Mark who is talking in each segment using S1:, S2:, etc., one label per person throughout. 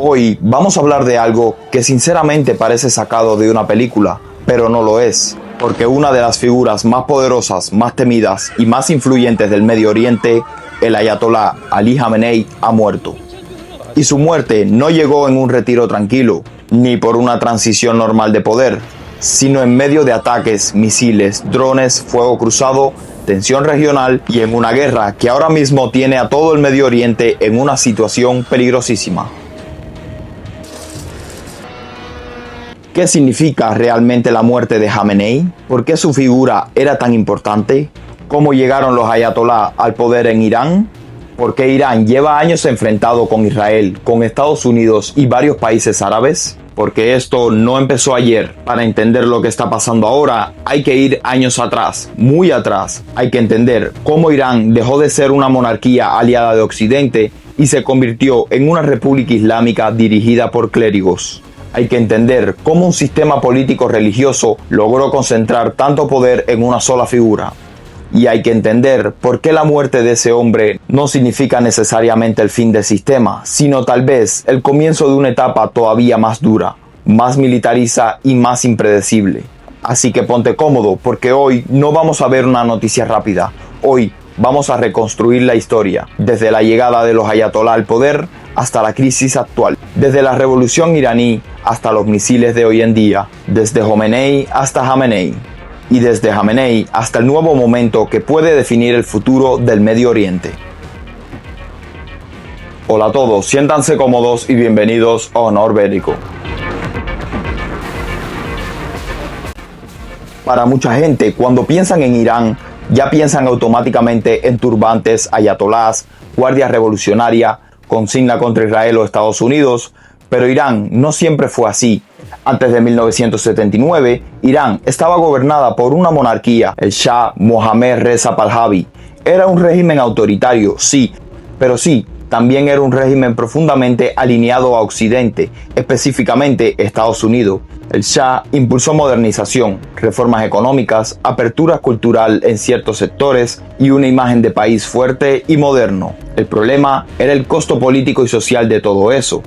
S1: Hoy vamos a hablar de algo que sinceramente parece sacado de una película, pero no lo es, porque una de las figuras más poderosas, más temidas y más influyentes del Medio Oriente, el Ayatolá Ali Jamenei, ha muerto. Y su muerte no llegó en un retiro tranquilo, ni por una transición normal de poder, sino en medio de ataques, misiles, drones, fuego cruzado, tensión regional y en una guerra que ahora mismo tiene a todo el Medio Oriente en una situación peligrosísima. ¿Qué significa realmente la muerte de Jamenei? ¿Por qué su figura era tan importante? ¿Cómo llegaron los ayatolá al poder en Irán? ¿Por qué Irán lleva años enfrentado con Israel, con Estados Unidos y varios países árabes? Porque esto no empezó ayer. Para entender lo que está pasando ahora, hay que ir años atrás, muy atrás. Hay que entender cómo Irán dejó de ser una monarquía aliada de Occidente y se convirtió en una república islámica dirigida por clérigos. Hay que entender cómo un sistema político religioso logró concentrar tanto poder en una sola figura. Y hay que entender por qué la muerte de ese hombre no significa necesariamente el fin del sistema, sino tal vez el comienzo de una etapa todavía más dura, más militarizada y más impredecible. Así que ponte cómodo, porque hoy no vamos a ver una noticia rápida. Hoy vamos a reconstruir la historia, desde la llegada de los ayatolá al poder hasta la crisis actual, desde la revolución iraní hasta los misiles de hoy en día, desde Jomenei hasta Jamenei, y desde Jamenei hasta el nuevo momento que puede definir el futuro del Medio Oriente. Hola a todos, siéntanse cómodos y bienvenidos a Honor Bélico. Para mucha gente, cuando piensan en Irán, ya piensan automáticamente en turbantes, ayatolás, guardia revolucionaria, consigna contra Israel o Estados Unidos, pero Irán no siempre fue así. Antes de 1979, Irán estaba gobernada por una monarquía, el Shah Mohammad Reza Pahlavi. Era un régimen autoritario, sí, pero sí, también era un régimen profundamente alineado a Occidente, específicamente Estados Unidos. El Shah impulsó modernización, reformas económicas, apertura cultural en ciertos sectores y una imagen de país fuerte y moderno. El problema era el costo político y social de todo eso,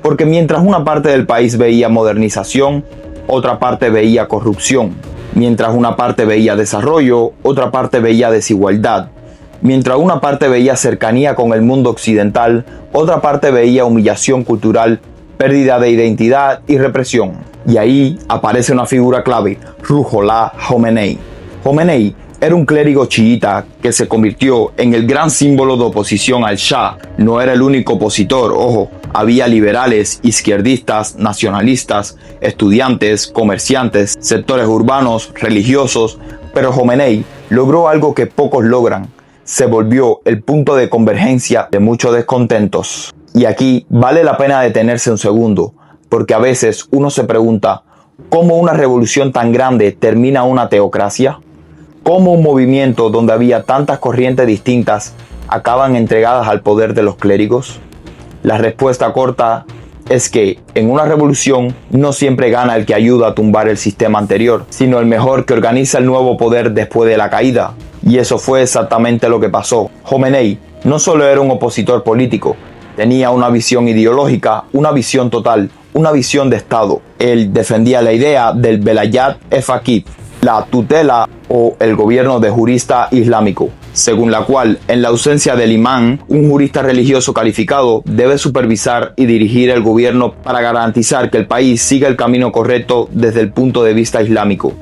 S1: porque mientras una parte del país veía modernización, otra parte veía corrupción. Mientras una parte veía desarrollo, otra parte veía desigualdad. Mientras una parte veía cercanía con el mundo occidental, otra parte veía humillación cultural, pérdida de identidad y represión. Y ahí aparece una figura clave, Ruhollah Jomenei. Jomenei era un clérigo chiita que se convirtió en el gran símbolo de oposición al Shah. No era el único opositor, ojo, había liberales, izquierdistas, nacionalistas, estudiantes, comerciantes, sectores urbanos, religiosos, pero Jomenei logró algo que pocos logran. Se volvió el punto de convergencia de muchos descontentos. Y aquí vale la pena detenerse un segundo, porque a veces uno se pregunta, ¿cómo una revolución tan grande termina una teocracia? ¿Cómo un movimiento donde había tantas corrientes distintas acaban entregadas al poder de los clérigos? La respuesta corta es que en una revolución no siempre gana el que ayuda a tumbar el sistema anterior, sino el mejor que organiza el nuevo poder después de la caída. Y eso fue exactamente lo que pasó. Jomenei no solo era un opositor político, tenía una visión ideológica, una visión total, una visión de Estado. Él defendía la idea del Velayat e-Faqih, la tutela o el gobierno de jurista islámico, según la cual, en la ausencia del imán, un jurista religioso calificado debe supervisar y dirigir el gobierno para garantizar que el país siga el camino correcto desde el punto de vista islámico.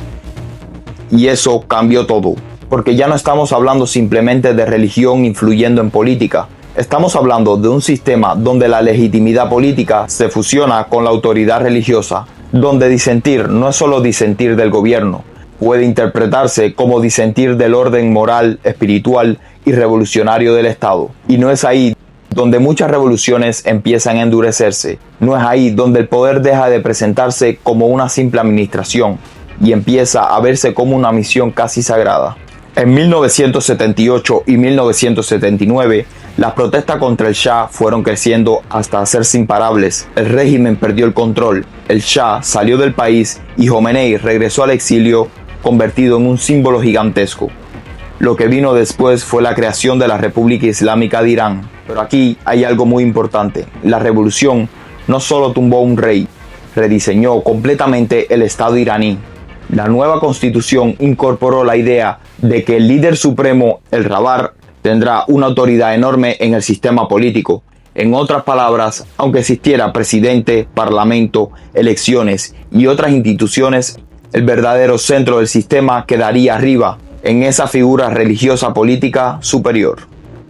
S1: Y eso cambió todo, porque ya no estamos hablando simplemente de religión influyendo en política. Estamos hablando de un sistema donde la legitimidad política se fusiona con la autoridad religiosa, donde disentir no es solo disentir del gobierno, puede interpretarse como disentir del orden moral, espiritual y revolucionario del Estado. Y no es ahí donde muchas revoluciones empiezan a endurecerse. No es ahí donde el poder deja de presentarse como una simple administración y empieza a verse como una misión casi sagrada. En 1978 y 1979, las protestas contra el Shah fueron creciendo hasta hacerse imparables. El régimen perdió el control, el Shah salió del país y Jomenei regresó al exilio convertido en un símbolo gigantesco. Lo que vino después fue la creación de la República Islámica de Irán. Pero aquí hay algo muy importante. La revolución no solo tumbó un rey, rediseñó completamente el Estado iraní. La nueva constitución incorporó la idea de que el líder supremo, el Rabar, tendrá una autoridad enorme en el sistema político. En otras palabras, aunque existiera presidente, parlamento, elecciones y otras instituciones, el verdadero centro del sistema quedaría arriba, en esa figura religiosa política superior.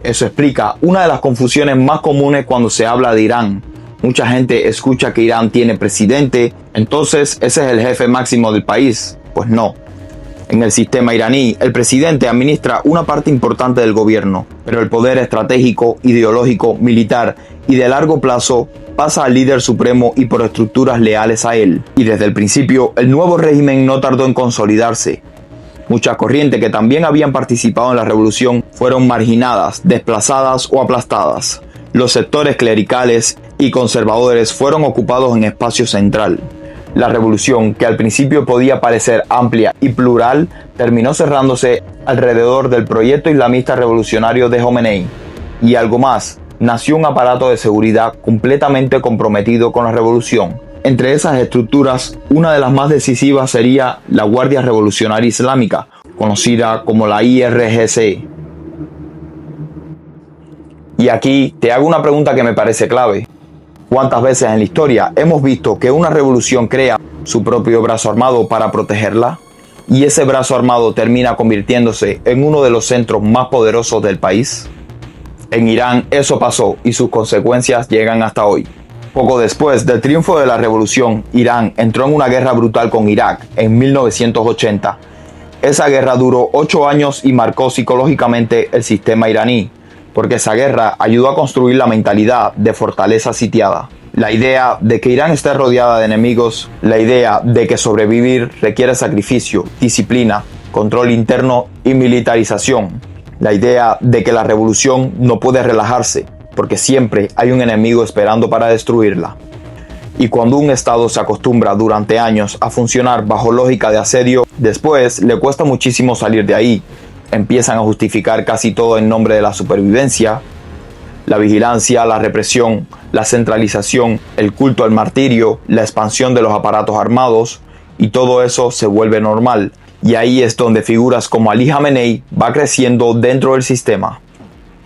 S1: Eso explica una de las confusiones más comunes cuando se habla de Irán. Mucha gente escucha que Irán tiene presidente, entonces ese es el jefe máximo del país. Pues no. En el sistema iraní, el presidente administra una parte importante del gobierno, pero el poder estratégico, ideológico, militar y de largo plazo pasa al líder supremo y por estructuras leales a él. Y desde el principio, el nuevo régimen no tardó en consolidarse. Muchas corrientes que también habían participado en la revolución fueron marginadas, desplazadas o aplastadas. Los sectores clericales y conservadores fueron ocupados en espacio central. La revolución, que al principio podía parecer amplia y plural, terminó cerrándose alrededor del proyecto islamista revolucionario de Jomeini. Y algo más, nació un aparato de seguridad completamente comprometido con la revolución. Entre esas estructuras, una de las más decisivas sería la Guardia Revolucionaria Islámica, conocida como la IRGC. Y aquí te hago una pregunta que me parece clave. ¿Cuántas veces en la historia hemos visto que una revolución crea su propio brazo armado para protegerla? Y ese brazo armado termina convirtiéndose en uno de los centros más poderosos del país. En Irán eso pasó y sus consecuencias llegan hasta hoy. Poco después del triunfo de la revolución, Irán entró en una guerra brutal con Irak en 1980. Esa guerra duró 8 años y marcó psicológicamente el sistema iraní, porque esa guerra ayudó a construir la mentalidad de fortaleza sitiada. La idea de que Irán esté rodeada de enemigos, la idea de que sobrevivir requiere sacrificio, disciplina, control interno y militarización. La idea de que la revolución no puede relajarse, porque siempre hay un enemigo esperando para destruirla. Y cuando un Estado se acostumbra durante años a funcionar bajo lógica de asedio, después le cuesta muchísimo salir de ahí. Empiezan a justificar casi todo en nombre de la supervivencia, la vigilancia, la represión, la centralización, el culto al martirio, la expansión de los aparatos armados, y todo eso se vuelve normal. Y ahí es donde figuras como Ali Jamenei va creciendo dentro del sistema.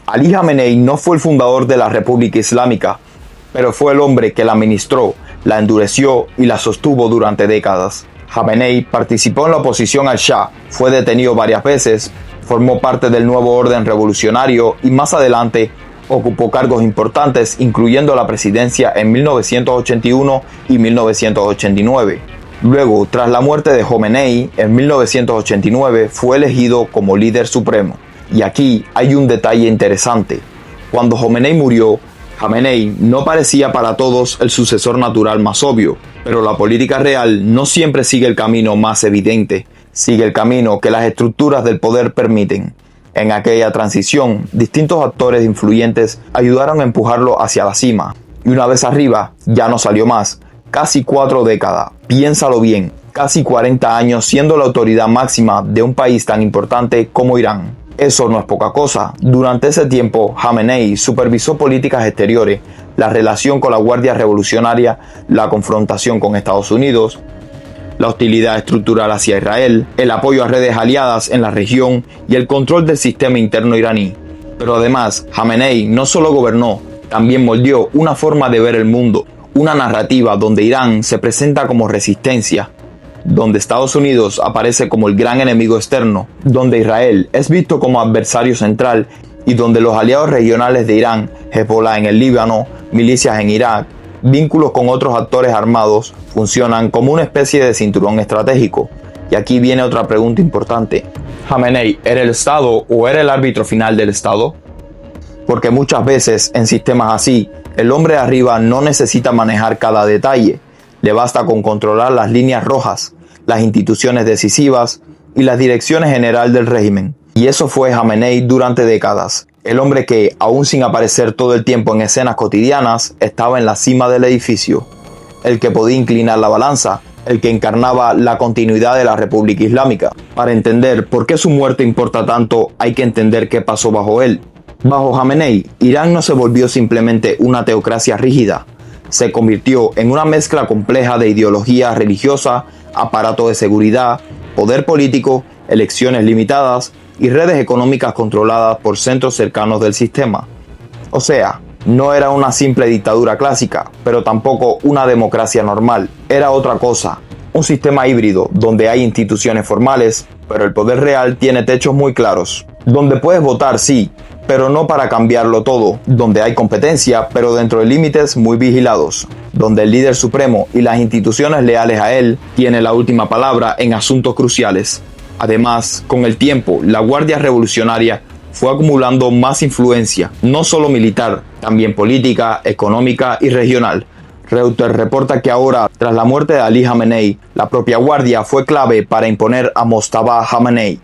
S1: Ali Jamenei no fue el fundador de la República Islámica, pero fue el hombre que la administró, la endureció y la sostuvo durante décadas. Jamenei participó en la oposición al Shah, fue detenido varias veces, formó parte del nuevo orden revolucionario y más adelante ocupó cargos importantes, incluyendo la presidencia en 1981 y 1989. Luego, tras la muerte de Jomeini en 1989, fue elegido como líder supremo. Y aquí hay un detalle interesante. Cuando Jomeini murió, Jamenei no parecía para todos el sucesor natural más obvio, pero la política real no siempre sigue el camino más evidente, sigue el camino que las estructuras del poder permiten. En aquella transición, distintos actores influyentes ayudaron a empujarlo hacia la cima, y una vez arriba, ya no salió más. Casi 4 décadas, piénsalo bien, casi 40 años siendo la autoridad máxima de un país tan importante como Irán. Eso no es poca cosa. Durante ese tiempo, Jamenei supervisó políticas exteriores, la relación con la Guardia Revolucionaria, la confrontación con Estados Unidos, la hostilidad estructural hacia Israel, el apoyo a redes aliadas en la región y el control del sistema interno iraní. Pero además, Jamenei no solo gobernó, también moldeó una forma de ver el mundo, una narrativa donde Irán se presenta como resistencia, donde Estados Unidos aparece como el gran enemigo externo, donde Israel es visto como adversario central y donde los aliados regionales de Irán, Hezbollah en el Líbano, milicias en Irak, vínculos con otros actores armados, funcionan como una especie de cinturón estratégico. Y aquí viene otra pregunta importante. ¿Jamenei era el Estado o era el árbitro final del Estado? Porque muchas veces en sistemas así, el hombre de arriba no necesita manejar cada detalle. Le basta con controlar las líneas rojas, las instituciones decisivas y la dirección general del régimen. Y eso fue Jamenei durante décadas. El hombre que, aún sin aparecer todo el tiempo en escenas cotidianas, estaba en la cima del edificio. El que podía inclinar la balanza, el que encarnaba la continuidad de la República Islámica. Para entender por qué su muerte importa tanto, hay que entender qué pasó bajo él. Bajo Jamenei, Irán no se volvió simplemente una teocracia rígida, se convirtió en una mezcla compleja de ideología religiosa, aparato de seguridad, poder político, elecciones limitadas y redes económicas controladas por centros cercanos del sistema. O sea, no era una simple dictadura clásica, pero tampoco una democracia normal. Era otra cosa, un sistema híbrido donde hay instituciones formales, pero el poder real tiene techos muy claros. Donde puedes votar, sí, pero no para cambiarlo todo. Donde hay competencia, pero dentro de límites muy vigilados. Donde el líder supremo y las instituciones leales a él tienen la última palabra en asuntos cruciales. Además, con el tiempo, la Guardia Revolucionaria fue acumulando más influencia, no solo militar, también política, económica y regional. Reuters reporta que ahora, tras la muerte de Ali Khamenei, la propia Guardia fue clave para imponer a Mojtaba Khamenei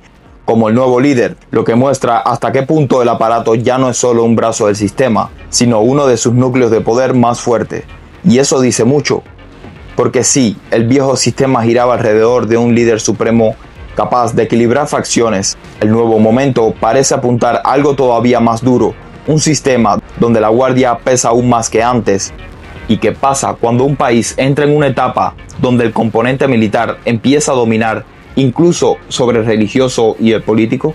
S1: como el nuevo líder, lo que muestra hasta qué punto el aparato ya no es solo un brazo del sistema, sino uno de sus núcleos de poder más fuerte. Y eso dice mucho, porque sí, el viejo sistema giraba alrededor de un líder supremo capaz de equilibrar facciones. El nuevo momento parece apuntar a algo todavía más duro, un sistema donde la Guardia pesa aún más que antes. ¿Y qué pasa cuando un país entra en una etapa donde el componente militar empieza a dominar incluso sobre el religioso y el político?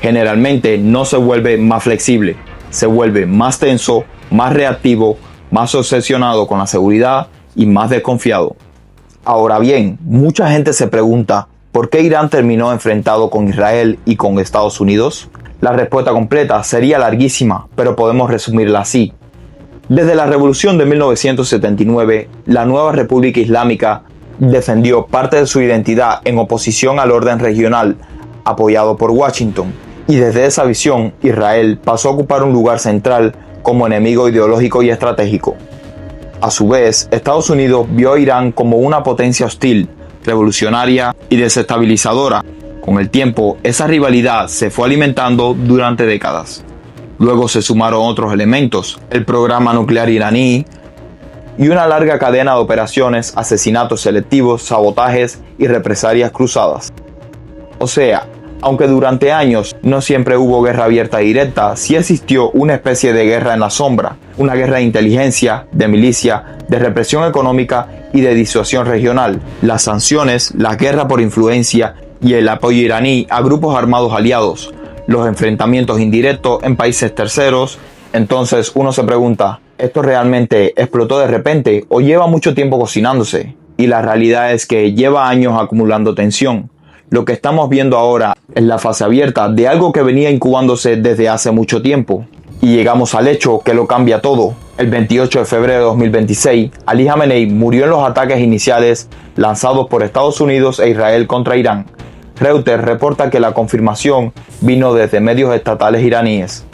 S1: Generalmente no se vuelve más flexible, se vuelve más tenso, más reactivo, más obsesionado con la seguridad y más desconfiado. Ahora bien, mucha gente se pregunta, ¿por qué Irán terminó enfrentado con Israel y con Estados Unidos? La respuesta completa sería larguísima, pero podemos resumirla así. Desde la revolución de 1979, la nueva República Islámica defendió parte de su identidad en oposición al orden regional, apoyado por Washington, y desde esa visión, Israel pasó a ocupar un lugar central como enemigo ideológico y estratégico. A su vez, Estados Unidos vio a Irán como una potencia hostil, revolucionaria y desestabilizadora. Con el tiempo, esa rivalidad se fue alimentando durante décadas. Luego se sumaron otros elementos, el programa nuclear iraní y una larga cadena de operaciones, asesinatos selectivos, sabotajes y represalias cruzadas. O sea, aunque durante años no siempre hubo guerra abierta y directa, sí existió una especie de guerra en la sombra, una guerra de inteligencia, de milicia, de represión económica y de disuasión regional. Las sanciones, la guerra por influencia y el apoyo iraní a grupos armados aliados, los enfrentamientos indirectos en países terceros. Entonces uno se pregunta, ¿esto realmente explotó de repente o lleva mucho tiempo cocinándose? Y la realidad es que lleva años acumulando tensión. Lo que estamos viendo ahora es la fase abierta de algo que venía incubándose desde hace mucho tiempo. Y llegamos al hecho que lo cambia todo. El 28 de febrero de 2026, Ali Khamenei murió en los ataques iniciales lanzados por Estados Unidos e Israel contra Irán. Reuters reporta que la confirmación vino desde medios estatales iraníes.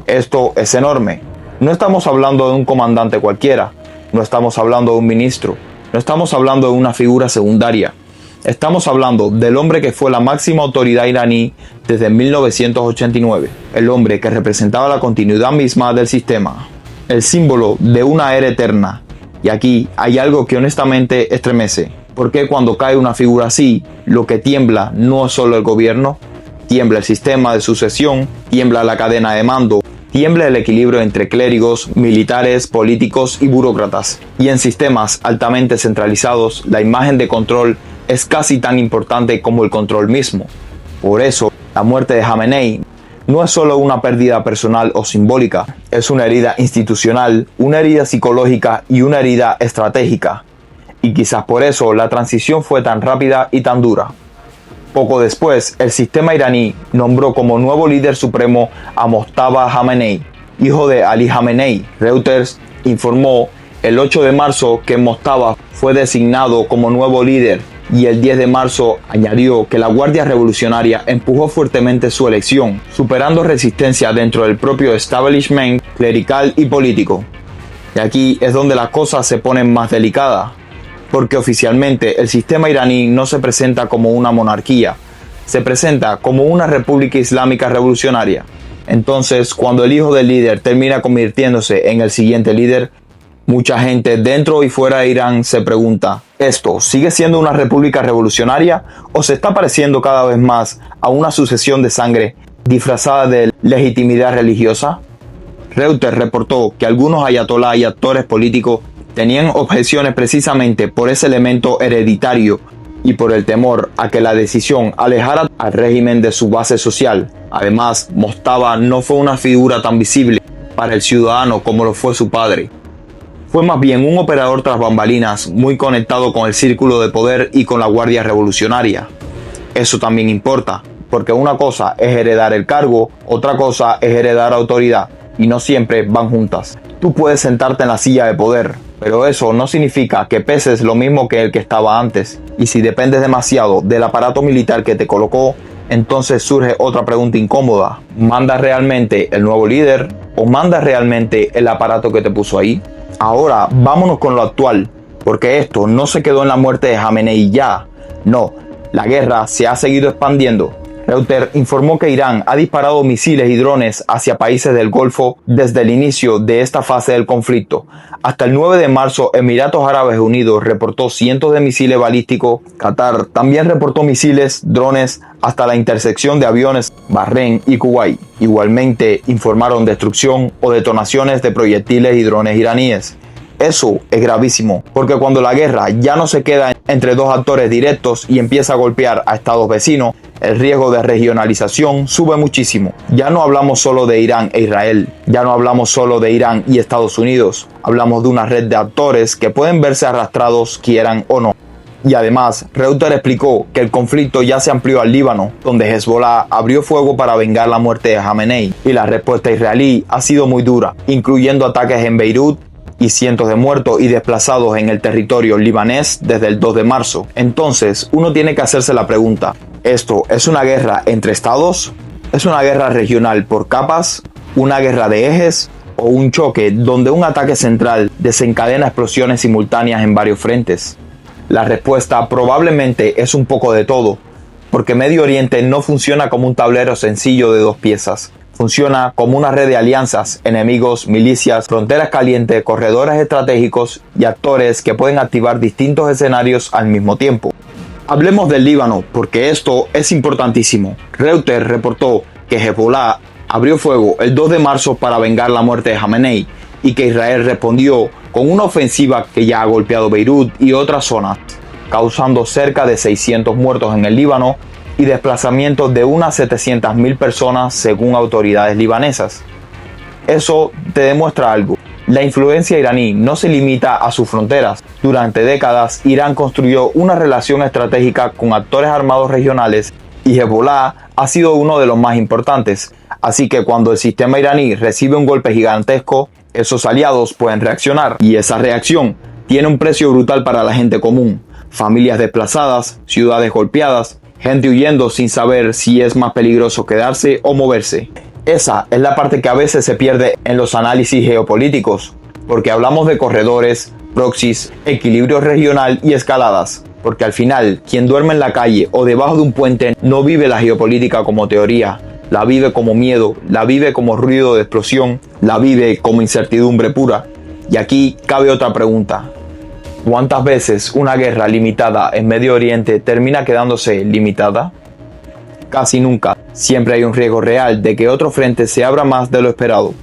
S1: Esto es enorme. No estamos hablando de un comandante cualquiera, no estamos hablando de un ministro, no estamos hablando de una figura secundaria. Estamos hablando del hombre que fue la máxima autoridad iraní desde 1989, el hombre que representaba la continuidad misma del sistema, el símbolo de una era eterna. Y aquí hay algo que honestamente estremece, porque cuando cae una figura así, lo que tiembla no es solo el gobierno, tiembla el sistema de sucesión, tiembla la cadena de mando, tiembla el equilibrio entre clérigos, militares, políticos y burócratas. Y en sistemas altamente centralizados, la imagen de control es casi tan importante como el control mismo. Por eso, la muerte de Khamenei no es solo una pérdida personal o simbólica, es una herida institucional, una herida psicológica y una herida estratégica. Y quizás por eso la transición fue tan rápida y tan dura. Poco después, el sistema iraní nombró como nuevo líder supremo a Mojtaba Khamenei, hijo de Ali Khamenei. Reuters informó el 8 de marzo que Mojtaba fue designado como nuevo líder y el 10 de marzo añadió que la Guardia Revolucionaria empujó fuertemente su elección, superando resistencia dentro del propio establishment clerical y político. Y aquí es donde las cosas se ponen más delicadas, porque oficialmente el sistema iraní no se presenta como una monarquía, se presenta como una república islámica revolucionaria. Entonces, cuando el hijo del líder termina convirtiéndose en el siguiente líder, mucha gente dentro y fuera de Irán se pregunta, ¿esto sigue siendo una república revolucionaria o se está pareciendo cada vez más a una sucesión de sangre disfrazada de legitimidad religiosa? Reuters reportó que algunos ayatolás y actores políticos tenían objeciones precisamente por ese elemento hereditario y por el temor a que la decisión alejara al régimen de su base social. Además, Mojtaba no fue una figura tan visible para el ciudadano como lo fue su padre. Fue más bien un operador tras bambalinas muy conectado con el círculo de poder y con la Guardia Revolucionaria. Eso también importa, porque una cosa es heredar el cargo, otra cosa es heredar autoridad, y no siempre van juntas. Tú puedes sentarte en la silla de poder, pero eso no significa que peses lo mismo que el que estaba antes. Y si dependes demasiado del aparato militar que te colocó, entonces surge otra pregunta incómoda. ¿Manda realmente el nuevo líder o manda realmente el aparato que te puso ahí? Ahora vámonos con lo actual, porque esto no se quedó en la muerte de Jamenei ya. No, la guerra se ha seguido expandiendo. Reuters informó que Irán ha disparado misiles y drones hacia países del Golfo desde el inicio de esta fase del conflicto. Hasta el 9 de marzo, Emiratos Árabes Unidos reportó cientos de misiles balísticos. Qatar también reportó misiles, drones, hasta la intersección de aviones, Bahrein y Kuwait. Igualmente informaron destrucción o detonaciones de proyectiles y drones iraníes. Eso es gravísimo, porque cuando la guerra ya no se queda entre dos actores directos y empieza a golpear a estados vecinos, el riesgo de regionalización sube muchísimo. Ya no hablamos solo de Irán e Israel, ya no hablamos solo de Irán y Estados Unidos, hablamos de una red de actores que pueden verse arrastrados quieran o no. Y además, Reuters explicó que el conflicto ya se amplió al Líbano, donde Hezbollah abrió fuego para vengar la muerte de Jamenei, y la respuesta israelí ha sido muy dura, incluyendo ataques en Beirut y cientos de muertos y desplazados en el territorio libanés desde el 2 de marzo. Entonces, uno tiene que hacerse la pregunta, ¿esto es una guerra entre estados? ¿Es una guerra regional por capas? ¿Una guerra de ejes? ¿O un choque donde un ataque central desencadena explosiones simultáneas en varios frentes? La respuesta probablemente es un poco de todo, porque Medio Oriente no funciona como un tablero sencillo de dos piezas. Funciona como una red de alianzas, enemigos, milicias, fronteras calientes, corredores estratégicos y actores que pueden activar distintos escenarios al mismo tiempo. Hablemos del Líbano, porque esto es importantísimo. Reuters reportó que Hezbollah abrió fuego el 2 de marzo para vengar la muerte de Jamenei y que Israel respondió con una ofensiva que ya ha golpeado Beirut y otras zonas, causando cerca de 600 muertos en el Líbano y desplazamientos de unas 700.000 personas según autoridades libanesas. Eso te demuestra algo. La influencia iraní no se limita a sus fronteras. Durante décadas, Irán construyó una relación estratégica con actores armados regionales y Hezbollah ha sido uno de los más importantes. Así que cuando el sistema iraní recibe un golpe gigantesco, esos aliados pueden reaccionar. Y esa reacción tiene un precio brutal para la gente común. Familias desplazadas, ciudades golpeadas, gente huyendo sin saber si es más peligroso quedarse o moverse. Esa es la parte que a veces se pierde en los análisis geopolíticos, porque hablamos de corredores, proxies, equilibrio regional y escaladas, porque al final, quien duerme en la calle o debajo de un puente no vive la geopolítica como teoría, la vive como miedo, la vive como ruido de explosión, la vive como incertidumbre pura. Y aquí cabe otra pregunta. ¿Cuántas veces una guerra limitada en Medio Oriente termina quedándose limitada? Casi nunca. Siempre hay un riesgo real de que otro frente se abra más de lo esperado.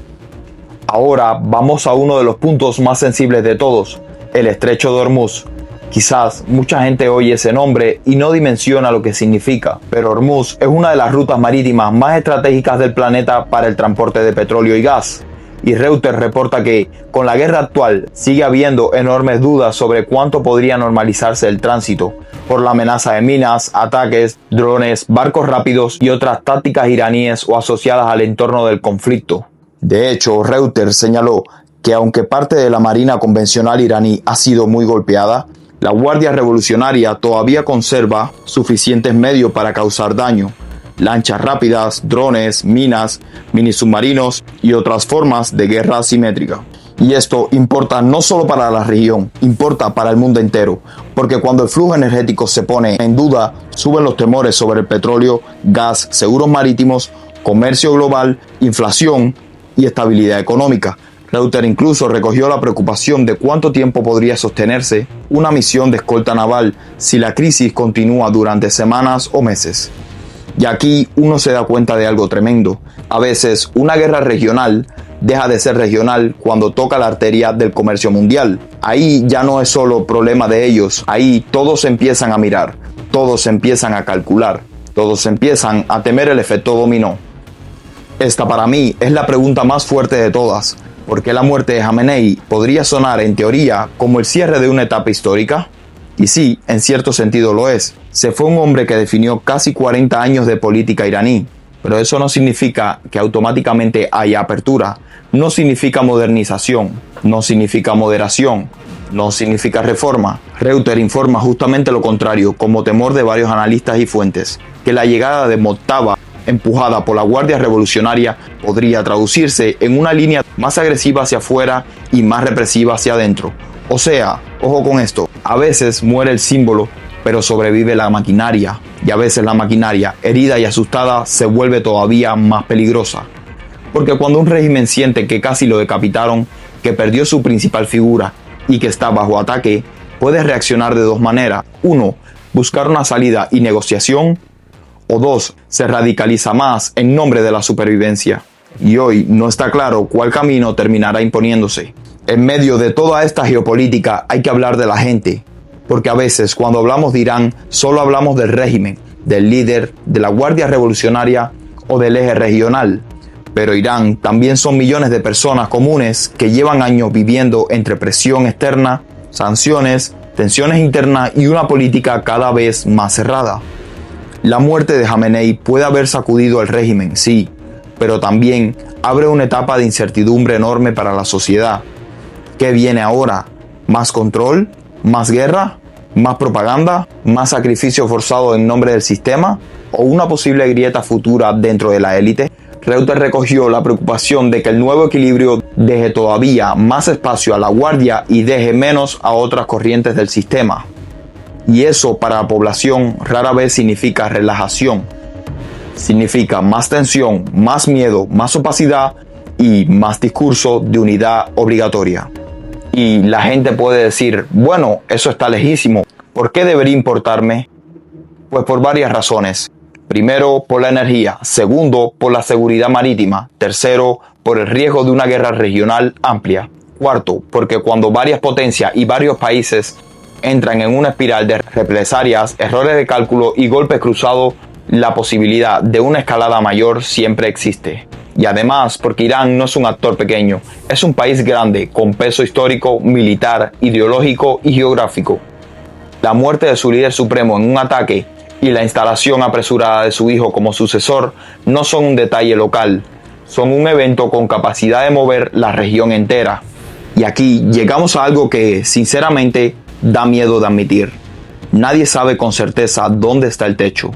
S1: Ahora vamos a uno de los puntos más sensibles de todos, el Estrecho de Hormuz. Quizás mucha gente oye ese nombre y no dimensiona lo que significa, pero Hormuz es una de las rutas marítimas más estratégicas del planeta para el transporte de petróleo y gas. Y Reuters reporta que, con la guerra actual, sigue habiendo enormes dudas sobre cuánto podría normalizarse el tránsito, por la amenaza de minas, ataques, drones, barcos rápidos y otras tácticas iraníes o asociadas al entorno del conflicto. De hecho, Reuters señaló que aunque parte de la marina convencional iraní ha sido muy golpeada, la Guardia Revolucionaria todavía conserva suficientes medios para causar daño. Lanchas rápidas, drones, minas, minisubmarinos y otras formas de guerra asimétrica. Y esto importa no solo para la región, importa para el mundo entero, porque cuando el flujo energético se pone en duda, suben los temores sobre el petróleo, gas, seguros marítimos, comercio global, inflación y estabilidad económica. Reuters incluso recogió la preocupación de cuánto tiempo podría sostenerse una misión de escolta naval si la crisis continúa durante semanas o meses. Y aquí uno se da cuenta de algo tremendo. A veces una guerra regional deja de ser regional cuando toca la arteria del comercio mundial. Ahí ya no es solo problema de ellos, ahí todos empiezan a mirar, todos empiezan a calcular, todos empiezan a temer el efecto dominó. Esta para mí es la pregunta más fuerte de todas. ¿Por qué la muerte de Jamenei podría sonar en teoría como el cierre de una etapa histórica? Y sí, en cierto sentido lo es. Se fue un hombre que definió casi 40 años de política iraní, pero eso no significa que automáticamente haya apertura, no significa modernización, no significa moderación, no significa reforma. Reuters informa justamente lo contrario, como temor de varios analistas y fuentes, que la llegada de Mojtaba, empujada por la Guardia Revolucionaria, podría traducirse en una línea más agresiva hacia afuera y más represiva hacia adentro. O sea, ojo con esto, a veces muere el símbolo, pero sobrevive la maquinaria, y a veces la maquinaria, herida y asustada, se vuelve todavía más peligrosa. Porque cuando un régimen siente que casi lo decapitaron, que perdió su principal figura y que está bajo ataque, puede reaccionar de dos maneras. 1. Buscar una salida y negociación. O 2. Se radicaliza más en nombre de la supervivencia. Y hoy no está claro cuál camino terminará imponiéndose. En medio de toda esta geopolítica hay que hablar de la gente, porque a veces cuando hablamos de Irán solo hablamos del régimen, del líder, de la Guardia Revolucionaria o del eje regional. Pero Irán también son millones de personas comunes que llevan años viviendo entre presión externa, sanciones, tensiones internas y una política cada vez más cerrada. La muerte de Jamenei puede haber sacudido el régimen, sí, pero también abre una etapa de incertidumbre enorme para la sociedad. ¿Qué viene ahora? ¿Más control? ¿Más guerra? ¿Más propaganda? ¿Más sacrificio forzado en nombre del sistema? ¿O una posible grieta futura dentro de la élite? Reuters recogió la preocupación de que el nuevo equilibrio deje todavía más espacio a la guardia y deje menos a otras corrientes del sistema. Y eso para la población rara vez significa relajación. Significa más tensión, más miedo, más opacidad y más discurso de unidad obligatoria. Y la gente puede decir, bueno, eso está lejísimo, ¿por qué debería importarme? Pues por varias razones. Primero, por la energía. Segundo, por la seguridad marítima. Tercero, por el riesgo de una guerra regional amplia. Cuarto, porque cuando varias potencias y varios países entran en una espiral de represalias, errores de cálculo y golpes cruzados, la posibilidad de una escalada mayor siempre existe. Y además, porque Irán no es un actor pequeño, es un país grande, con peso histórico, militar, ideológico y geográfico. La muerte de su líder supremo en un ataque y la instalación apresurada de su hijo como sucesor no son un detalle local, son un evento con capacidad de mover la región entera. Y aquí llegamos a algo que, sinceramente, da miedo de admitir. Nadie sabe con certeza dónde está el techo.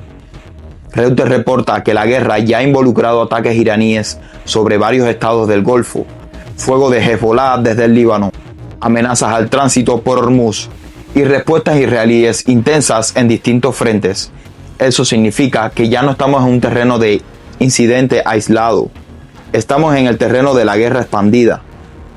S1: Reuters reporta que la guerra ya ha involucrado ataques iraníes sobre varios estados del Golfo, fuego de Hezbollah desde el Líbano, amenazas al tránsito por Hormuz y respuestas israelíes intensas en distintos frentes. Eso significa que ya no estamos en un terreno de incidente aislado, estamos en el terreno de la guerra expandida.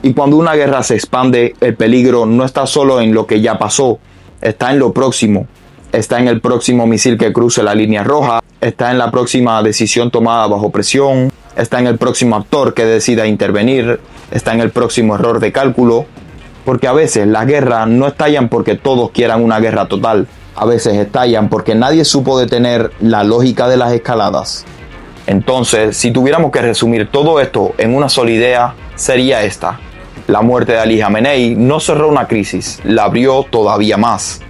S1: Y cuando una guerra se expande, el peligro no está solo en lo que ya pasó, está en lo próximo. Está en el próximo misil que cruce la línea roja, está en la próxima decisión tomada bajo presión, está en el próximo actor que decida intervenir, está en el próximo error de cálculo. Porque a veces las guerras no estallan porque todos quieran una guerra total, a veces estallan porque nadie supo detener la lógica de las escaladas. Entonces, si tuviéramos que resumir todo esto en una sola idea, sería esta. La muerte de Ali Jamenei no cerró una crisis, la abrió todavía más.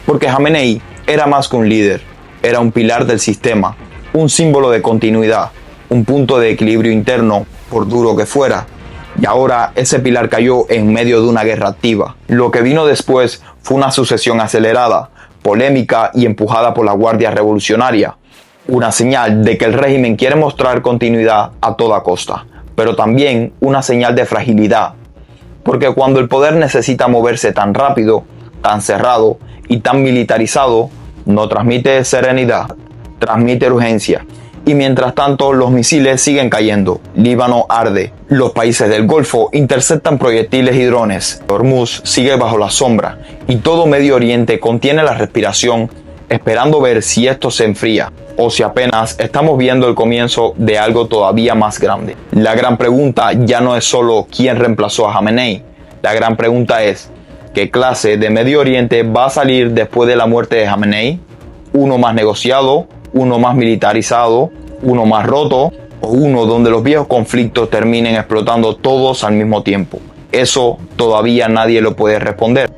S1: Porque Jamenei era más que un líder, era un pilar del sistema, un símbolo de continuidad, un punto de equilibrio interno, por duro que fuera. Y ahora ese pilar cayó en medio de una guerra activa. Lo que vino después fue una sucesión acelerada, polémica y empujada por la Guardia Revolucionaria. Una señal de que el régimen quiere mostrar continuidad a toda costa, pero también una señal de fragilidad. Porque cuando el poder necesita moverse tan rápido, tan cerrado y tan militarizado, no transmite serenidad, transmite urgencia. Y mientras tanto los misiles siguen cayendo, Líbano arde, los países del Golfo interceptan proyectiles y drones, Hormuz sigue bajo la sombra y todo Medio Oriente contiene la respiración esperando ver si esto se enfría. o si apenas estamos viendo el comienzo de algo todavía más grande. La gran pregunta ya no es solo quién reemplazó a Jamenei. La gran pregunta es, ¿qué clase de Medio Oriente va a salir después de la muerte de Jamenei? ¿Uno más negociado? ¿Uno más militarizado? ¿Uno más roto? ¿O uno donde los viejos conflictos terminen explotando todos al mismo tiempo? Eso todavía nadie lo puede responder.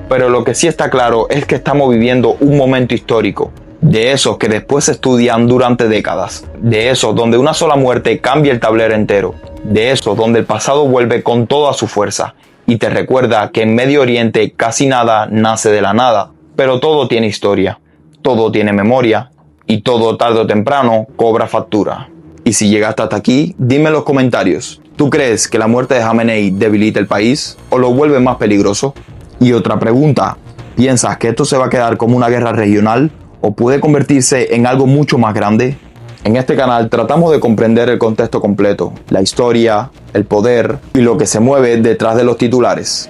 S1: Pero lo que sí está claro es que estamos viviendo un momento histórico, de esos que después se estudian durante décadas, de esos donde una sola muerte cambia el tablero entero, de esos donde el pasado vuelve con toda su fuerza y te recuerda que en Medio Oriente casi nada nace de la nada, pero todo tiene historia, todo tiene memoria y todo tarde o temprano cobra factura. Y si llegaste hasta aquí, dime en los comentarios, ¿tú crees que la muerte de Jamenei debilita el país o lo vuelve más peligroso? Y otra pregunta, ¿piensas que esto se va a quedar como una guerra regional o puede convertirse en algo mucho más grande? En este canal tratamos de comprender el contexto completo, la historia, el poder y lo que se mueve detrás de los titulares.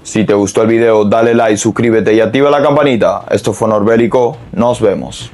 S1: Si te gustó el video, dale like, suscríbete y activa la campanita. Esto fue Norbélico, nos vemos.